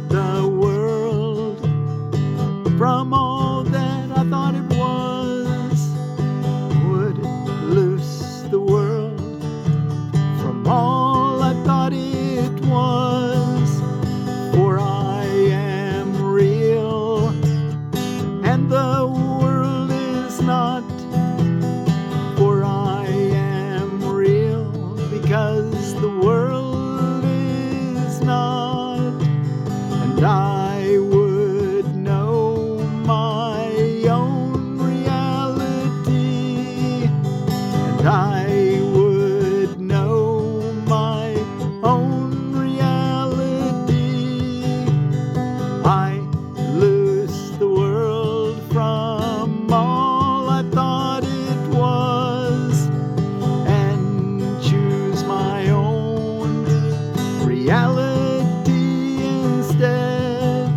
the world from all that I thought it was. Would loose the world from all I thought it was. For I am real, and the world is not. For I am real, because the world is not. And I would know my own reality, and I would know my own reality. I loose the world from all I thought it was, and choose my own reality instead.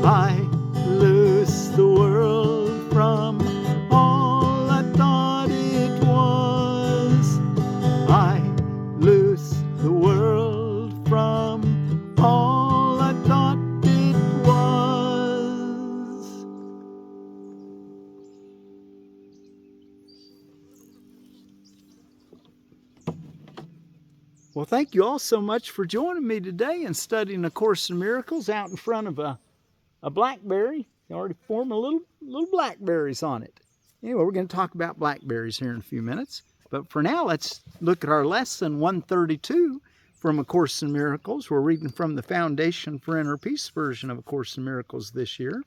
I loose the world from all I thought it was. I loose the world from all I thought it was. Well, thank you all so much for joining me today and studying A Course in Miracles out in front of a blackberry. You already formed a little blackberries on it. Anyway, we're going to talk about blackberries here in a few minutes. But for now, let's look at our lesson 132 from A Course in Miracles. We're reading from the Foundation for Inner Peace version of A Course in Miracles this year.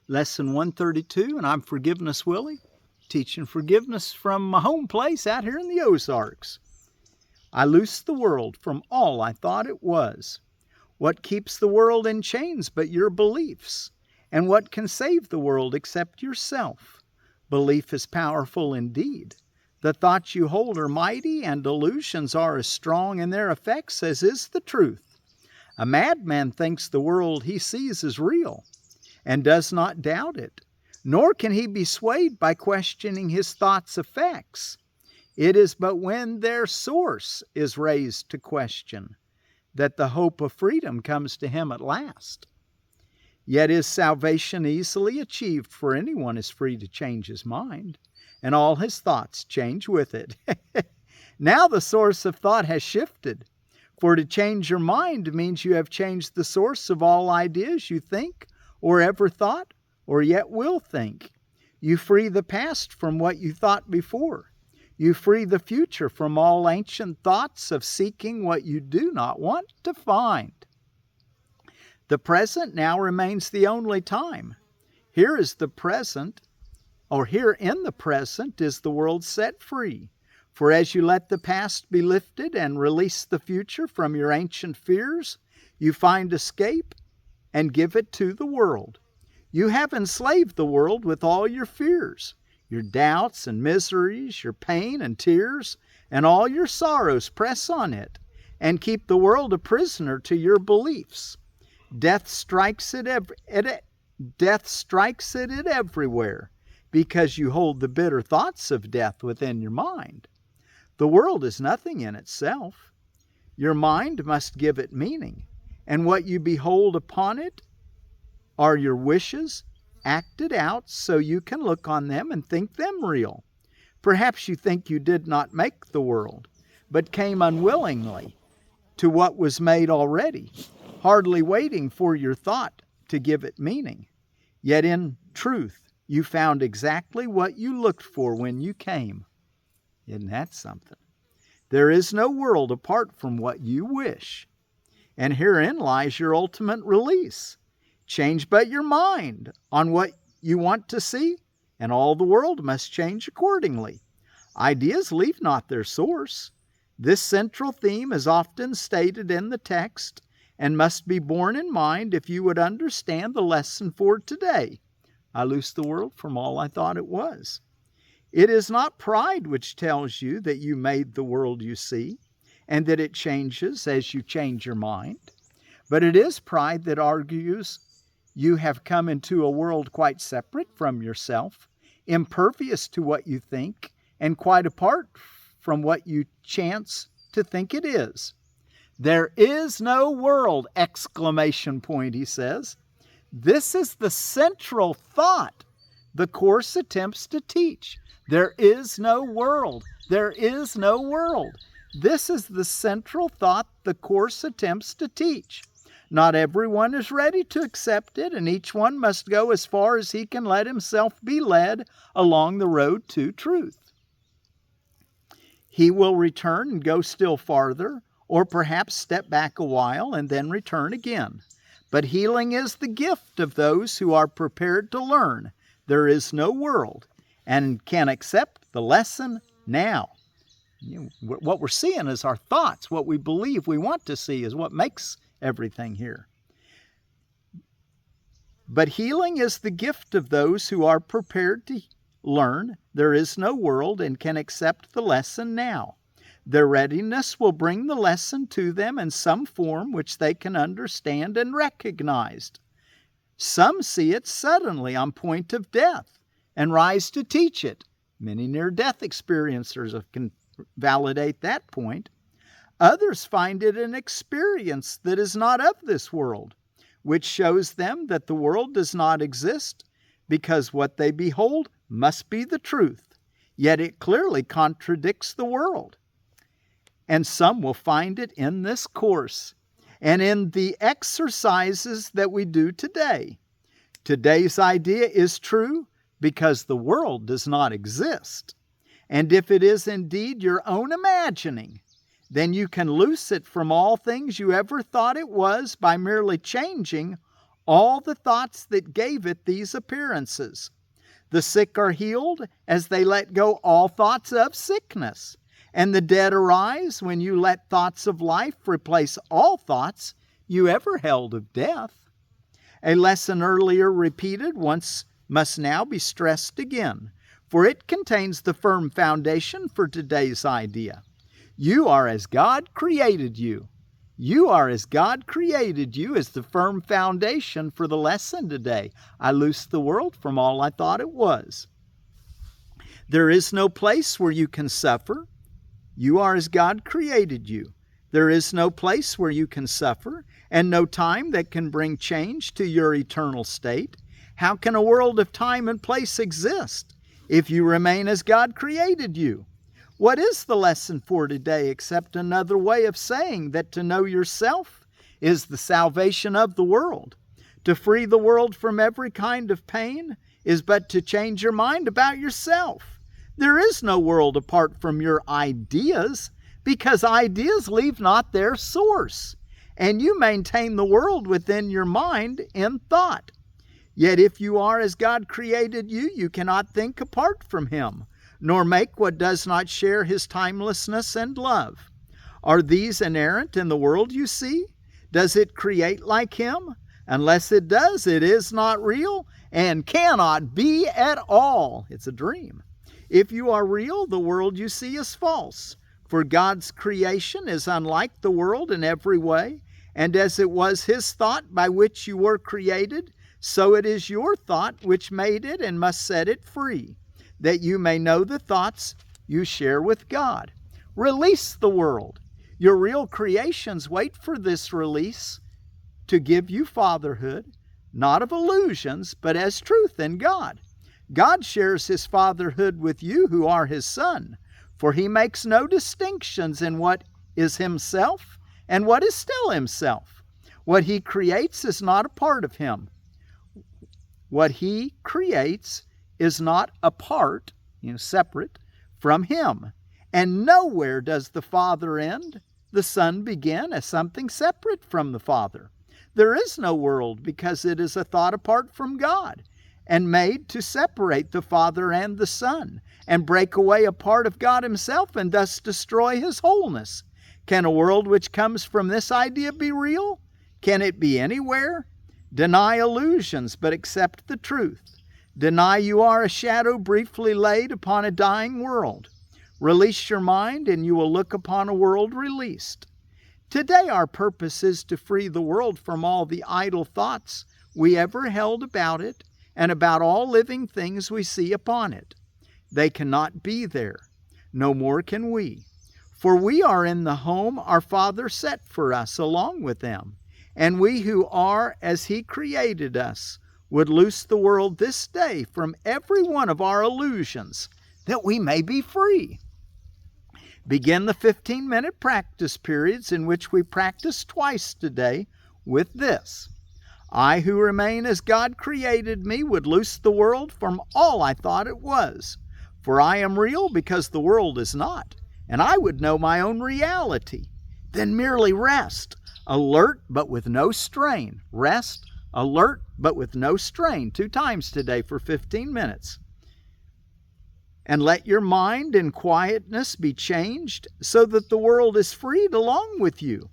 Lesson 132, and I'm Forgiveness Willie, teaching forgiveness from my home place out here in the Ozarks. I loose the world from all I thought it was. What keeps the world in chains but your beliefs? And what can save the world except yourself? Belief is powerful indeed. The thoughts you hold are mighty, and delusions are as strong in their effects as is the truth. A madman thinks the world he sees is real, and does not doubt it, nor can he be swayed by questioning his thoughts' effects. It is but when their source is raised to question that the hope of freedom comes to him at last. Yet is salvation easily achieved, for anyone is free to change his mind, and all his thoughts change with it. Now the source of thought has shifted, for to change your mind means you have changed the source of all ideas you think, or ever thought, or yet will think. You free the past from what you thought before. You free the future from all ancient thoughts of seeking what you do not want to find. The present now remains the only time. Here is the present, or here in the present is the world set free. For as you let the past be lifted and release the future from your ancient fears, you find escape and give it to the world. You have enslaved the world with all your fears, your doubts and miseries, your pain and tears, and all your sorrows press on it, and keep the world a prisoner to your beliefs. Death strikes it everywhere, because you hold the bitter thoughts of death within your mind. The world is nothing in itself. Your mind must give it meaning, and what you behold upon it are your wishes, acted out so you can look on them and think them real. Perhaps you think you did not make the world, but came unwillingly to what was made already, hardly waiting for your thought to give it meaning. Yet in truth, you found exactly what you looked for when you came. Isn't that something? There is no world apart from what you wish, and herein lies your ultimate release. Change but your mind on what you want to see, and all the world must change accordingly. Ideas leave not their source. This central theme is often stated in the text and must be borne in mind if you would understand the lesson for today. I loose the world from all I thought it was. It is not pride which tells you that you made the world you see, and that it changes as you change your mind, but it is pride that argues you have come into a world quite separate from yourself, impervious to what you think, and quite apart from what you chance to think it is. There is no world! Exclamation point, he says. This is the central thought the Course attempts to teach. There is no world. There is no world. This is the central thought the Course attempts to teach. Not everyone is ready to accept it, and each one must go as far as he can let himself be led along the road to truth. He will return and go still farther, or perhaps step back a while and then return again. But healing is the gift of those who are prepared to learn there is no world and can accept the lesson now. What we're seeing is our thoughts. What we believe we want to see is what makes everything here. But healing is the gift of those who are prepared to learn there is no world and can accept the lesson now. Their readiness will bring the lesson to them in some form which they can understand and recognize. Some see it suddenly on point of death and rise to teach it. Many near-death experiencers can validate that point. Others find it an experience that is not of this world, which shows them that the world does not exist because what they behold must be the truth, yet it clearly contradicts the world. And some will find it in this course and in the exercises that we do today. Today's idea is true because the world does not exist. And if it is indeed your own imagining, then you can loose it from all things you ever thought it was by merely changing all the thoughts that gave it these appearances. The sick are healed as they let go all thoughts of sickness. And the dead arise when you let thoughts of life replace all thoughts you ever held of death. A lesson earlier repeated once must now be stressed again, for it contains the firm foundation for today's idea. You are as God created you. You are as God created you as the firm foundation for the lesson today. I loosed the world from all I thought it was. There is no place where you can suffer. You are as God created you. There is no place where you can suffer, and no time that can bring change to your eternal state. How can a world of time and place exist if you remain as God created you? What is the lesson for today except another way of saying that to know yourself is the salvation of the world? To free the world from every kind of pain is but to change your mind about yourself. There is no world apart from your ideas, because ideas leave not their source, and you maintain the world within your mind in thought. Yet if you are as God created you, you cannot think apart from Him, nor make what does not share His timelessness and love. Are these inerrant in the world you see? Does it create like Him? Unless it does, it is not real and cannot be at all. It's a dream. If you are real, the world you see is false. For God's creation is unlike the world in every way, and as it was His thought by which you were created, so it is your thought which made it and must set it free, that you may know the thoughts you share with God. Release the world. Your real creations wait for this release to give you fatherhood, not of illusions, but as truth in God. God shares His fatherhood with you who are His son, for He makes no distinctions in what is Himself and what is still Himself. What He creates is not a part of Him. What He creates is not apart, separate from Him. And nowhere does the Father end, the Son begin as something separate from the Father. There is no world because it is a thought apart from God, and made to separate the Father and the Son, and break away a part of God Himself, and thus destroy His wholeness. Can a world which comes from this idea be real? Can it be anywhere? Deny illusions, but accept the truth. Deny you are a shadow briefly laid upon a dying world. Release your mind, and you will look upon a world released. Today our purpose is to free the world from all the idle thoughts we ever held about it, and about all living things we see upon it. They cannot be there. No more can we. For we are in the home our Father set for us along with them. And we who are as He created us would loose the world this day from every one of our illusions, that we may be free. Begin the 15-minute practice periods in which we practice twice today with this: I who remain as God created me would loose the world from all I thought it was. For I am real because the world is not, and I would know my own reality. Then merely rest, alert but with no strain. Rest, alert but with no strain. 2 times today for 15 minutes. And let your mind in quietness be changed so that the world is freed along with you.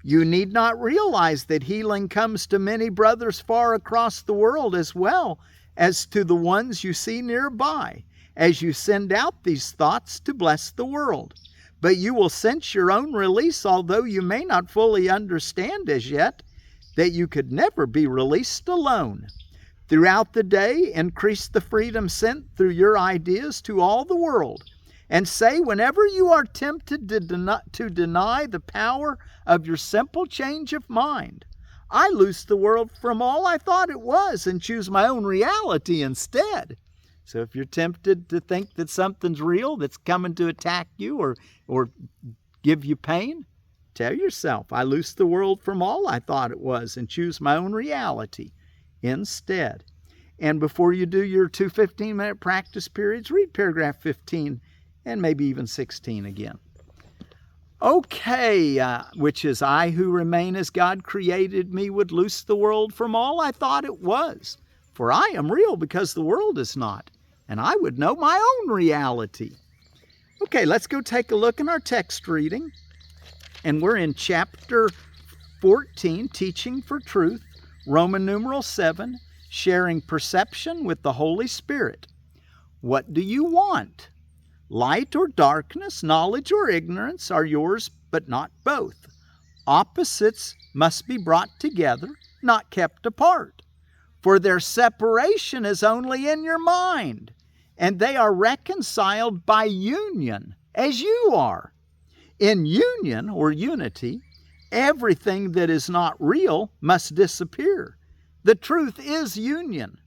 You need not realize that healing comes to many brothers far across the world as well as to the ones you see nearby, as you send out these thoughts to bless the world. But you will sense your own release, although you may not fully understand as yet that you could never be released alone. Throughout the day, increase the freedom sent through your ideas to all the world, and say whenever you are tempted to deny the power of your simple change of mind, I loose the world from all I thought it was and choose my own reality instead. So if you're tempted to think that something's real that's coming to attack you or give you pain, tell yourself, I loose the world from all I thought it was and choose my own reality instead. And before you do your 2 15-minute practice periods, read paragraph 15 and maybe even 16 again. Okay, which is, I who remain as God created me would loose the world from all I thought it was. For I am real because the world is not, and I would know my own reality. Okay, let's go take a look in our text reading. And we're in chapter 14, Teaching for Truth, Roman numeral 7, sharing perception with the Holy Spirit. What do you want? Light or darkness, knowledge or ignorance are yours, but not both. Opposites must be brought together, not kept apart. For their separation is only in your mind, and they are reconciled by union, as you are. In union, or unity, everything that is not real must disappear. The truth is union.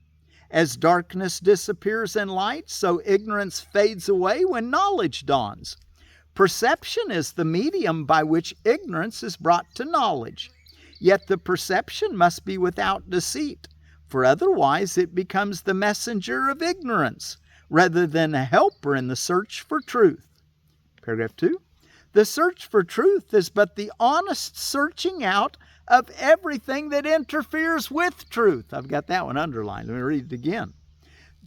As darkness disappears in light, so ignorance fades away when knowledge dawns. Perception is the medium by which ignorance is brought to knowledge. Yet the perception must be without deceit, for otherwise it becomes the messenger of ignorance, rather than a helper in the search for truth. Paragraph 2. The search for truth is but the honest searching out of everything that interferes with truth. I've got that one underlined. Let me read it again.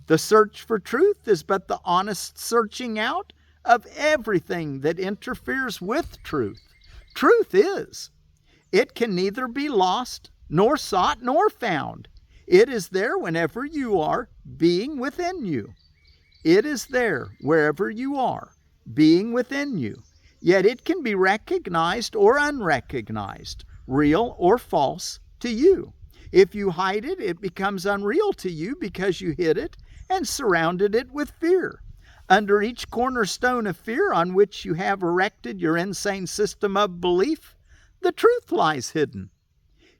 The search for truth is but the honest searching out of everything that interferes with truth. Truth is. It can neither be lost, nor sought, nor found. It is there whenever you are, being within you. It is there wherever you are, being within you. Yet it can be recognized or unrecognized, real or false to you. If you hide it, it becomes unreal to you because you hid it and surrounded it with fear. Under each cornerstone of fear on which you have erected your insane system of belief, the truth lies hidden.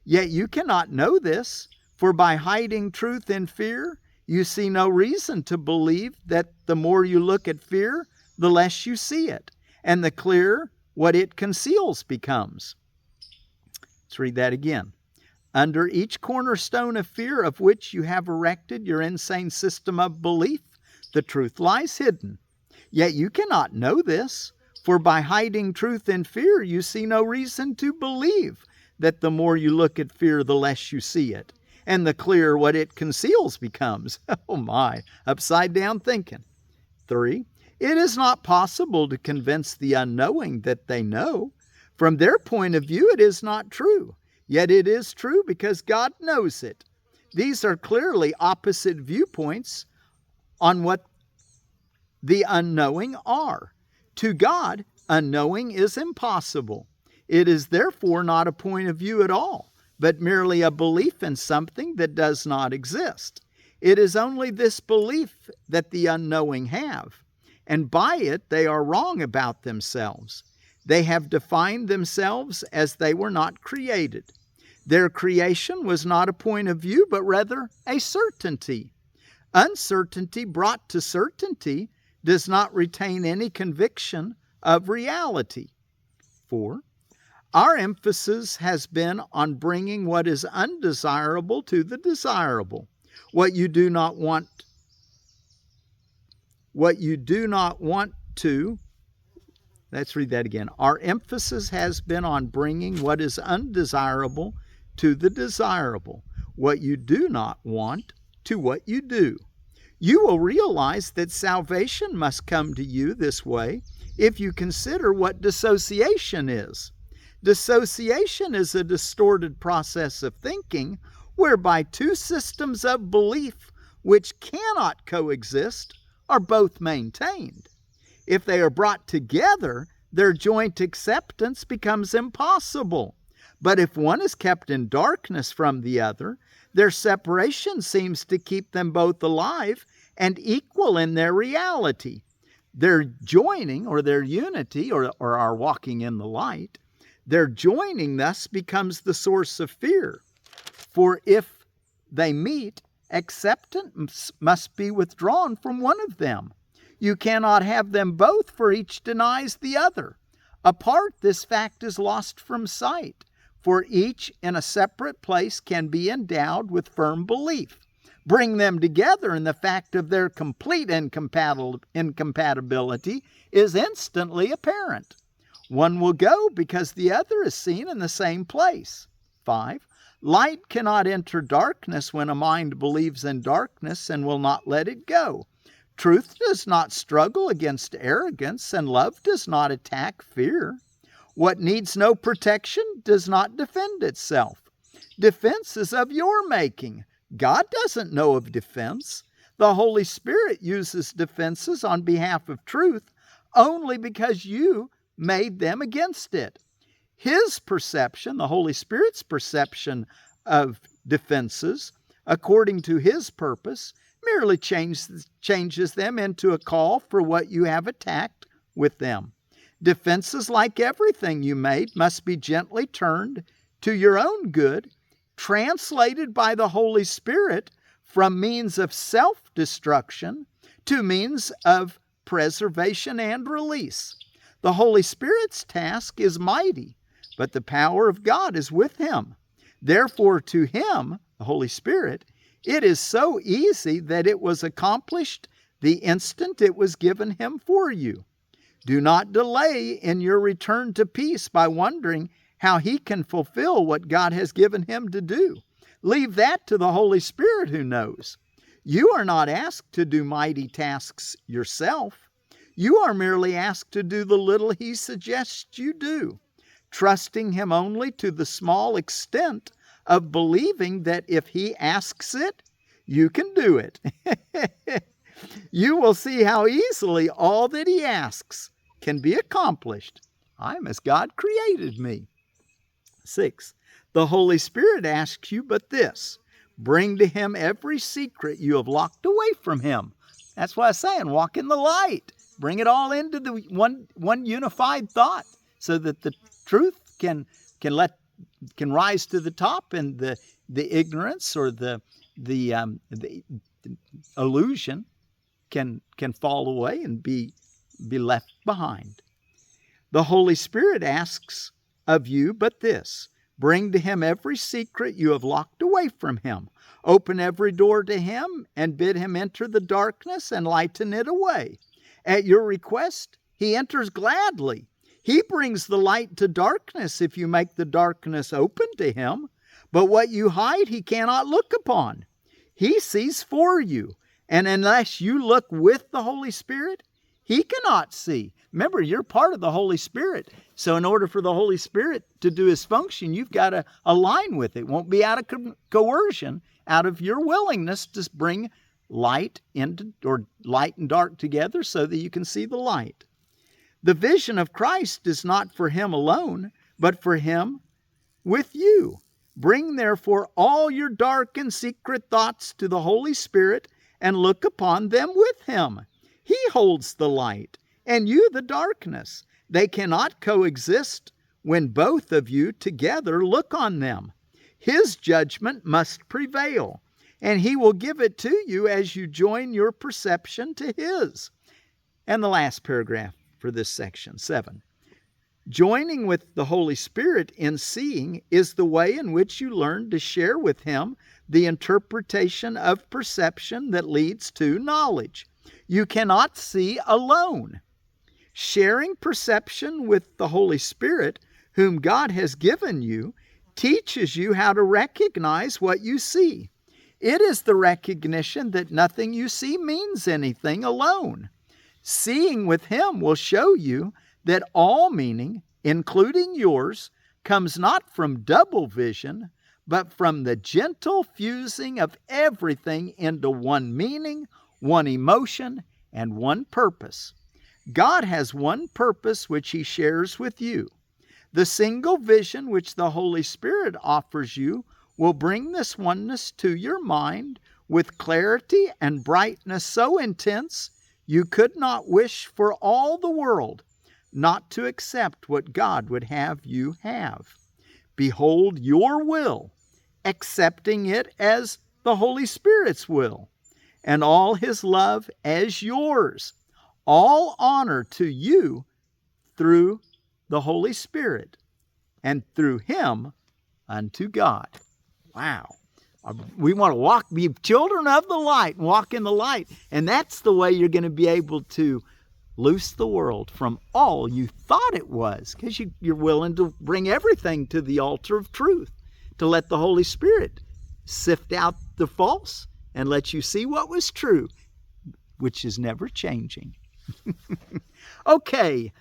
Yet you cannot know this, for by hiding truth in fear, you see no reason to believe that the more you look at fear, the less you see it, and the clearer what it conceals becomes. Let's read that again. Under each cornerstone of fear of which you have erected your insane system of belief, the truth lies hidden. Yet you cannot know this, for by hiding truth in fear, you see no reason to believe that the more you look at fear, the less you see it, and the clearer what it conceals becomes. Oh my, upside down thinking. 3. It is not possible to convince the unknowing that they know. From their point of view, it is not true. Yet it is true because God knows it. These are clearly opposite viewpoints on what the unknowing are. To God, unknowing is impossible. It is therefore not a point of view at all, but merely a belief in something that does not exist. It is only this belief that the unknowing have, and by it they are wrong about themselves. They have defined themselves as they were not created. Their creation was not a point of view, but rather a certainty. Uncertainty brought to certainty does not retain any conviction of reality. 4. Our emphasis has been on bringing what is undesirable to the desirable. What you do not want to, let's read that again. Our emphasis has been on bringing what is undesirable to the desirable. What you do not want to what you do. You will realize that salvation must come to you this way if you consider what dissociation is. Dissociation is a distorted process of thinking whereby two systems of belief which cannot coexist are both maintained. If they are brought together, their joint acceptance becomes impossible. But if one is kept in darkness from the other, their separation seems to keep them both alive and equal in their reality. Their joining, or their unity, or our walking in the light, their joining thus becomes the source of fear. For if they meet, acceptance must be withdrawn from one of them. You cannot have them both, for each denies the other. Apart, this fact is lost from sight, for each in a separate place can be endowed with firm belief. Bring them together, and the fact of their complete incompatibility is instantly apparent. One will go because the other is seen in the same place. 5. Light cannot enter darkness when a mind believes in darkness and will not let it go. Truth does not struggle against arrogance, and love does not attack fear. What needs no protection does not defend itself. Defense is of your making. God doesn't know of defense. The Holy Spirit uses defenses on behalf of truth only because you made them against it. His perception, the Holy Spirit's perception of defenses, according to His purpose, merely changes them into a call for what you have attacked with them. Defenses, like everything you made, must be gently turned to your own good, translated by the Holy Spirit from means of self-destruction to means of preservation and release. The Holy Spirit's task is mighty, but the power of God is with Him. Therefore, to Him, the Holy Spirit, it is so easy that it was accomplished the instant it was given Him for you. Do not delay in your return to peace by wondering how He can fulfill what God has given Him to do. Leave that to the Holy Spirit who knows. You are not asked to do mighty tasks yourself. You are merely asked to do the little He suggests you do, trusting Him only to the small extent of believing that if He asks it, you can do it. You will see how easily all that He asks can be accomplished. I am as God created me. 6. The Holy Spirit asks you but this: bring to Him every secret you have locked away from Him. That's why I'm saying walk in the light. Bring it all into the one unified thought, so that the truth can rise to the top, and the ignorance or the illusion can fall away and be left behind. The Holy Spirit asks of you but this: bring to Him every secret you have locked away from Him. Open every door to Him and bid Him enter the darkness and lighten it away. At your request, He enters gladly. He brings the light to darkness if you make the darkness open to Him. But what you hide, He cannot look upon. He sees for you. And unless you look with the Holy Spirit, He cannot see. Remember, you're part of the Holy Spirit. So in order for the Holy Spirit to do His function, you've got to align with it. It won't be out of coercion, out of your willingness to bring light and dark together so that you can see the light. The vision of Christ is not for Him alone, but for Him with you. Bring therefore all your dark and secret thoughts to the Holy Spirit and look upon them with Him. He holds the light, and you the darkness. They cannot coexist when both of you together look on them. His judgment must prevail, and he will give it to you as you join your perception to his. And the last paragraph for this section, 7. Joining with the Holy Spirit in seeing is the way in which you learn to share with him the interpretation of perception that leads to knowledge. You cannot see alone. Sharing perception with the Holy Spirit, whom God has given you, teaches you how to recognize what you see. It is the recognition that nothing you see means anything alone. Seeing with him will show you that all meaning, including yours, comes not from double vision, but from the gentle fusing of everything into one meaning, one emotion, and one purpose. God has one purpose which he shares with you. The single vision which the Holy Spirit offers you will bring this oneness to your mind with clarity and brightness so intense you could not wish for all the world not to accept what God would have you have. Behold your will, accepting it as the Holy Spirit's will, and all his love as yours. All honor to you through the Holy Spirit, and through him unto God. Wow. We want to be children of the light and walk in the light. And that's the way you're going to be able to loose the world from all you thought it was, because you're willing to bring everything to the altar of truth, to let the Holy Spirit sift out the false and let you see what was true, which is never changing. Okay,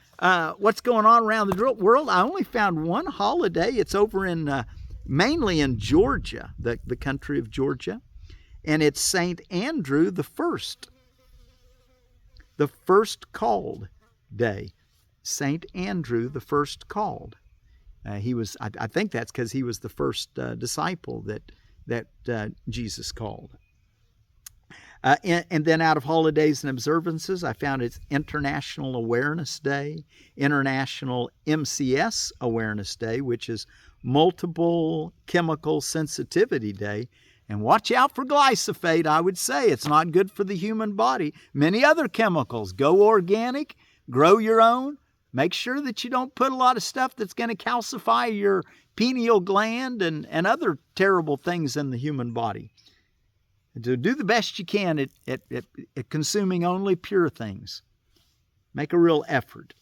what's going on around the world? I only found one holiday. It's over in mainly in Georgia, the country of Georgia, and it's St. Andrew the First called day. St. Andrew the First called. He was. I think that's because he was the first disciple that Jesus called. And then out of holidays and observances, I found it's International Awareness Day, International MCS Awareness Day, which is Multiple Chemical Sensitivity Day. And watch out for glyphosate, I would say. It's not good for the human body. Many other chemicals. Go organic, grow your own. Make sure that you don't put a lot of stuff that's going to calcify your pineal gland and other terrible things in the human body. To do the best you can at consuming only pure things. Make a real effort.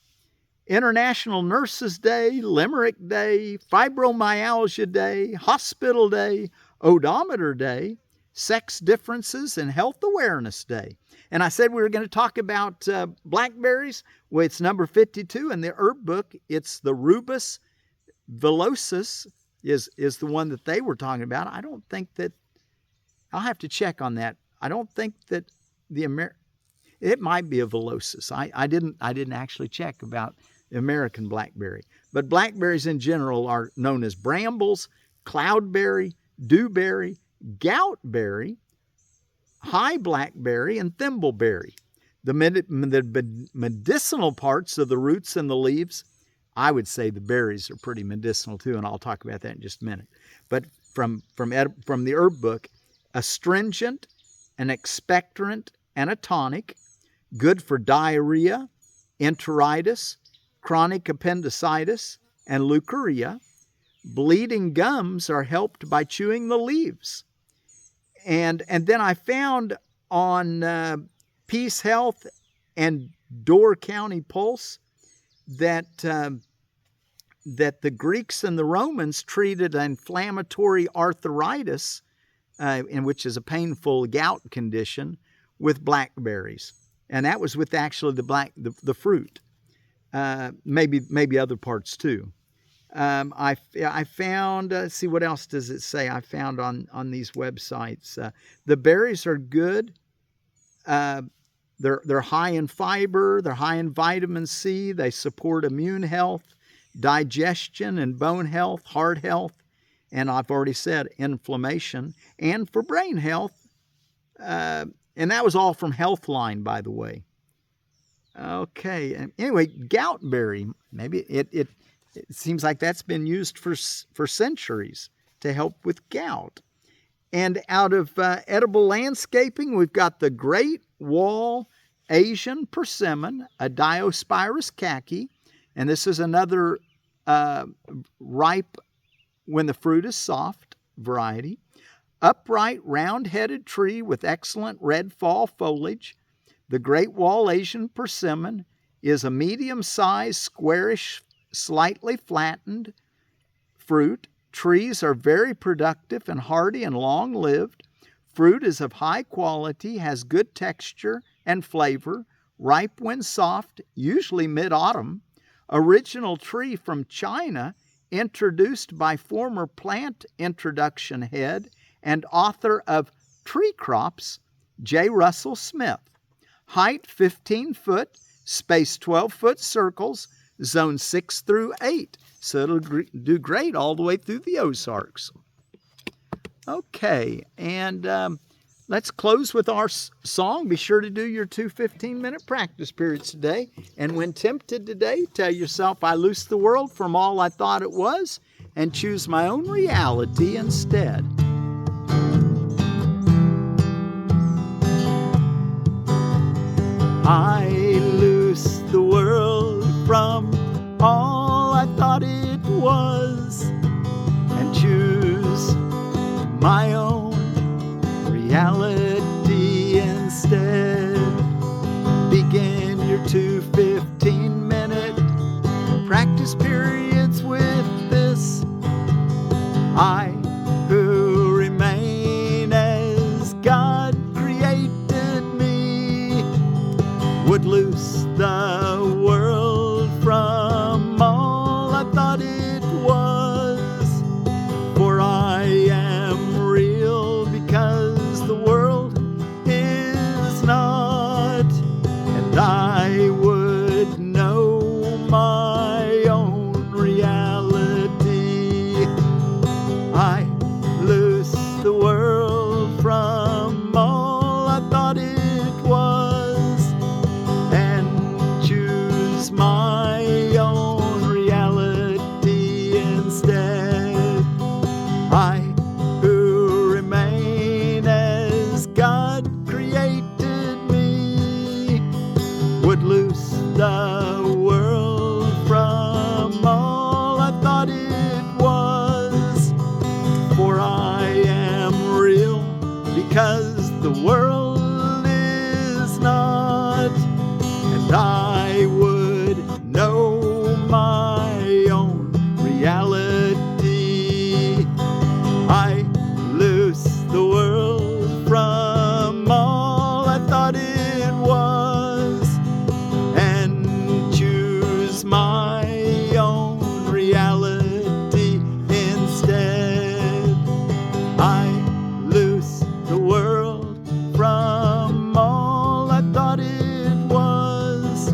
International Nurses Day, Limerick Day, Fibromyalgia Day, Hospital Day, Odometer Day, Sex Differences and Health Awareness Day. And I said we were going to talk about blackberries. Well, it's number 52 in the herb book. It's the Rubus villosus is the one that they were talking about. I don't think that, I'll have to check on that. I don't think that it might be a villosus. I didn't actually check about the American blackberry. But blackberries in general are known as brambles, cloudberry, dewberry, goutberry, high blackberry, and thimbleberry. The medicinal parts of the roots and the leaves, I would say the berries are pretty medicinal too, and I'll talk about that in just a minute. But from the herb book, astringent, an expectorant, and a tonic, good for diarrhea, enteritis, chronic appendicitis, and leukorrhea. Bleeding gums are helped by chewing the leaves. And then I found on Peace Health and Door County Pulse that the Greeks and the Romans treated inflammatory arthritis, which is a painful gout condition, with blackberries. And that was with actually the fruit. Maybe other parts too. I found, let's see, what else does it say I found on these websites? The berries are good. They're high in fiber. They're high in vitamin C. They support immune health, digestion and bone health, heart health, and I've already said inflammation, and for brain health. And that was all from Healthline, by the way. Okay. Anyway, goutberry. Maybe it seems like that's been used for centuries to help with gout. And out of edible landscaping, we've got the Great Wall Asian Persimmon, a Diospirus khaki. And this is another ripe when the fruit is soft variety. Upright, round-headed tree with excellent red fall foliage. The Great Wall Asian Persimmon is a medium-sized, squarish, slightly flattened fruit. Trees are very productive and hardy and long-lived. Fruit is of high quality, has good texture and flavor, ripe when soft, usually mid-autumn. Original tree from China, introduced by former plant introduction head and author of Tree Crops, J. Russell Smith. Height 15 foot, space 12-foot circles, zone 6 through 8. So it'll do great all the way through the Ozarks. Okay, and let's close with our song. Be sure to do your 2 15-minute practice periods today. And when tempted today, tell yourself, I loose the world from all I thought it was and choose my own reality instead. I loose the world from all I thought it was and choose my own reality instead. Begin your 2 15-minute practice periods with this. I who remain as God created me would loose the world from all I thought it was. For I am real because the world is not, and I would know my own reality. I loose the world from all I thought it was and choose my own reality instead. I who remain as God created me would loose the world from all I thought it was. For I am real because the world is not, and I would know my own reality. I loose the world from all I thought it was and choose my own reality instead. I loose the world from all I thought it was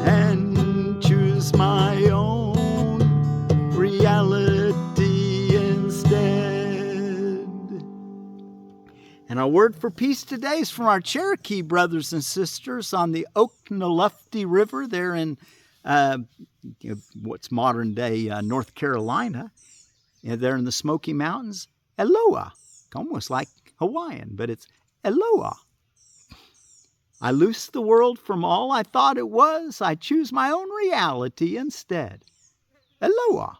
and choose my own reality instead. And our word for peace today is from our Cherokee brothers and sisters on the Oconaluftee River there in what's modern day North Carolina. There in the Smoky Mountains. Eloheh. Almost like Hawaiian, but it's Eloheh. I loose the world from all I thought it was. I choose my own reality instead. Eloheh.